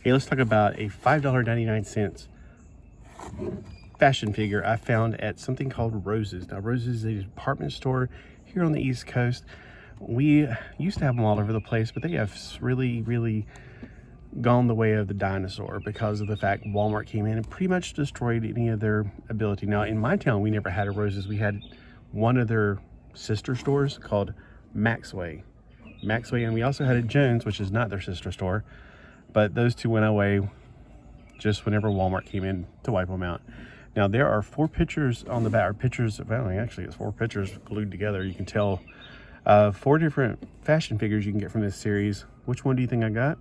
Hey, let's talk about a $5.99 fashion figure I found at something called Rose's. Now, Rose's is a department store here on the East Coast. We used to have them all over the place, but they have really gone the way of the dinosaur because of the fact Walmart came in and pretty much destroyed any of their ability. Now, in my town, we never had a Rose's. We had one of their sister stores called Maxway, and we also had a Jones, which is not their sister store, but those two went away just whenever Walmart came in to wipe them out. Now, there are 4 pictures on the back, or pictures, well, actually it's 4 pictures glued together. You can tell 4 different fashion figures you can get from this series. Which one do you think I got?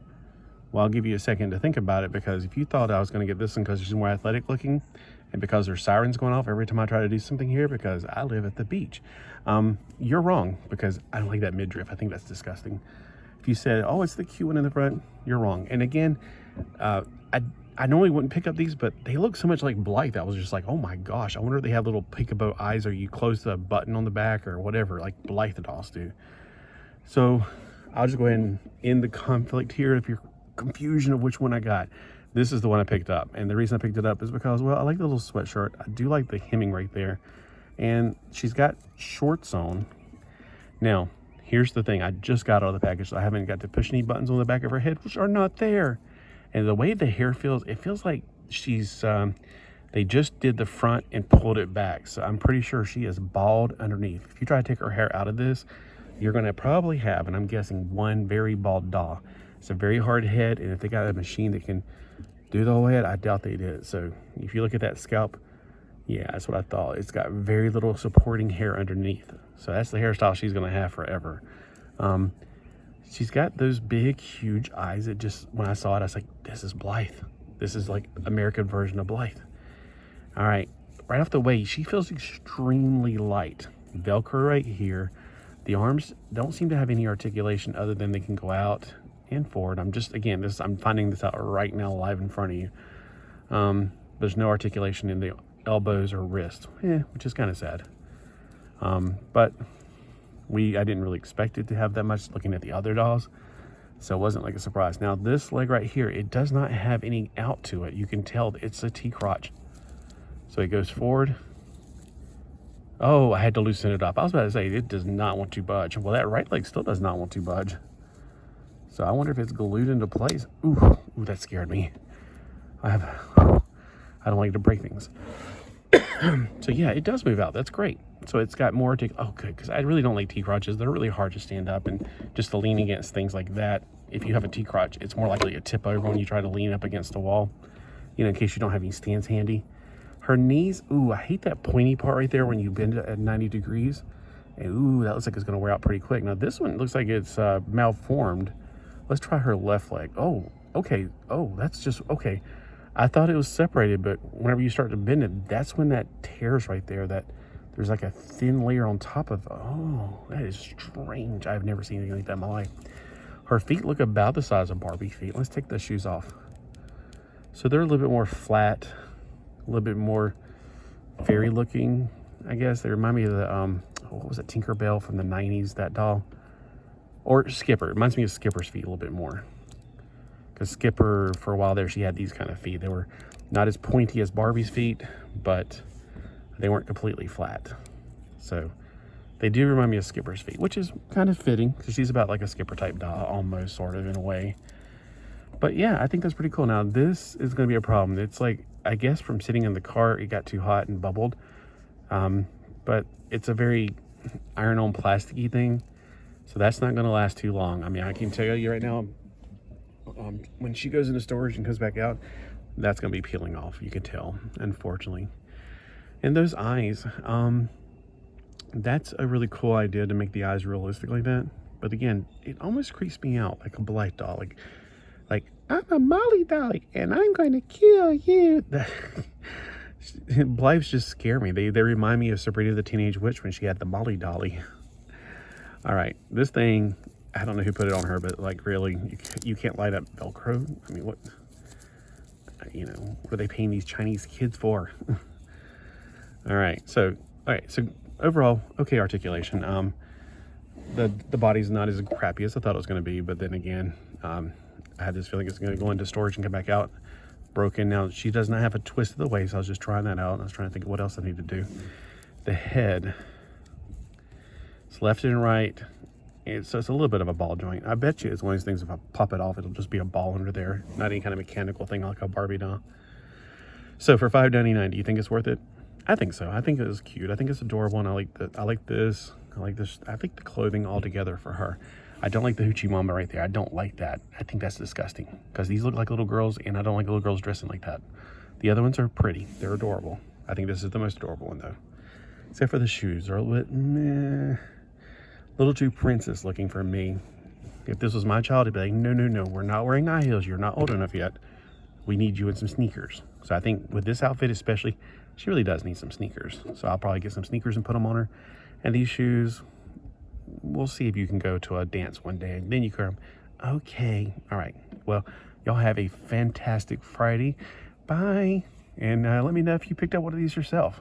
Well, I'll give you a second to think about it, because if you thought I was going to get this one because she's more athletic looking and because there's sirens going off every time I try to do something here because I live at the beach, you're wrong, because I don't like that midriff. I think that's disgusting. If you said, oh, it's the cute one in the front, you're wrong. And again, I normally wouldn't pick up these, but they look so much like Blythe. I was just like, oh my gosh, I wonder if they have little peekaboo eyes, or you close the button on the back or whatever, like Blythe dolls do. So I'll just go ahead and end the conflict here. If you're confusion of which one I got, this is the one I picked up. And the reason I picked it up is because, well, I like the little sweatshirt. I do like the hemming right there. And she's got shorts on. Now, here's the thing. I just got out of the package, so I haven't got to push any buttons on the back of her head, which are not there. And the way the hair feels, it feels like she's, they just did the front and pulled it back. So I'm pretty sure she is bald underneath. If you try to take her hair out of this, you're going to probably have, and I'm guessing, one very bald doll. It's a very hard head, and if they got a machine that can do the whole head, I doubt they did. So if you look at that scalp, yeah, that's what I thought. It's got very little supporting hair underneath. So that's the hairstyle she's going to have forever. She's got those big, huge eyes. It just, when I saw it, I was like, this is Blythe. This is like American version of Blythe. All right, right off the way, she feels extremely light. Velcro right here. The arms don't seem to have any articulation other than they can go out and forward. I'm just, again, I'm finding this out right now live in front of you. There's no articulation in the elbows or wrist, which is kind of sad. But I didn't really expect it to have that much looking at the other dolls, so it wasn't like a surprise. Now, this leg right here, it does not have any out to it. You can tell it's a T-crotch. So it goes forward. Oh, I had to loosen it up. I was about to say, it does not want to budge. Well, that right leg still does not want to budge. So I wonder if it's glued into place. Ooh, that scared me. I don't like to break things. So yeah, it does move out. That's great. So it's got more to, oh good, because I really don't like T-crotches. They're really hard to stand up, and just to lean against things like that. If you have a T-crotch, it's more likely to tip over when you try to lean up against a wall, in case you don't have any stands handy. Her knees, ooh, I hate that pointy part right there when you bend it at 90 degrees. And ooh, that looks like it's gonna wear out pretty quick. Now this one looks like it's malformed. Let's try her left leg. Oh, okay. Oh, that's just, okay. I thought it was separated, but whenever you start to bend it, that's when that tears right there. That there's like a thin layer on top of, oh, that is strange. I've never seen anything like that in my life. Her feet look about the size of Barbie feet. Let's take the shoes off. So they're a little bit more flat, a little bit more fairy looking, I guess. They remind me of the, what was it, Tinkerbell from the 90s, that doll? Or Skipper. It reminds me of Skipper's feet a little bit more. Because Skipper, for a while there, she had these kind of feet. They were not as pointy as Barbie's feet, but they weren't completely flat. So they do remind me of Skipper's feet, which is kind of fitting, because she's about like a Skipper type doll, almost, sort of, in a way. But yeah, I think that's pretty cool. Now, this is going to be a problem. It's like, I guess from sitting in the car, it got too hot and bubbled. But it's a very iron-on plasticky thing. So that's not going to last too long. I mean, I can tell you right now, when she goes into storage and comes back out, that's going to be peeling off. You can tell, unfortunately. And those eyes, that's a really cool idea to make the eyes realistic like that. But again, it almost creeps me out like a Blythe doll. Like I'm a Molly dolly and I'm going to kill you. Blythes just scare me. They remind me of Sabrina the Teenage Witch when she had the Molly dolly. All right, this thing, I don't know who put it on her, but like really, you can't light up Velcro. I mean, what are they paying these Chinese kids for? All right, so overall, okay articulation. The body's not as crappy as I thought it was going to be, but then again, I had this feeling it's going to go into storage and come back out broken. Now, she does not have a twist of the waist. I was just trying that out. I was trying to think of what else I need to do. The head, it's left and right. So it's a little bit of a ball joint. I bet you it's one of these things, if I pop it off, it'll just be a ball under there, not any kind of mechanical thing like a Barbie doll. So for $5.99, do you think it's worth it? I think so. I think it is cute. I think it's adorable, and I like this. I like this. I think the clothing all together for her. I don't like the hoochie mama right there. I don't like that. I think that's disgusting, because these look like little girls, and I don't like little girls dressing like that. The other ones are pretty. They're adorable. I think this is the most adorable one, though. Except for the shoes. They're a little bit meh. Little too princess looking for me. If this was my child, I'd be like, no, we're not wearing high heels. You're not old enough yet. We need you in some sneakers. So I think with this outfit especially, she really does need some sneakers. So I'll probably get some sneakers and put them on her. And these shoes, we'll see if you can go to a dance one day, and then you can, okay. All right. Well, y'all have a fantastic Friday. Bye. And let me know if you picked up one of these yourself.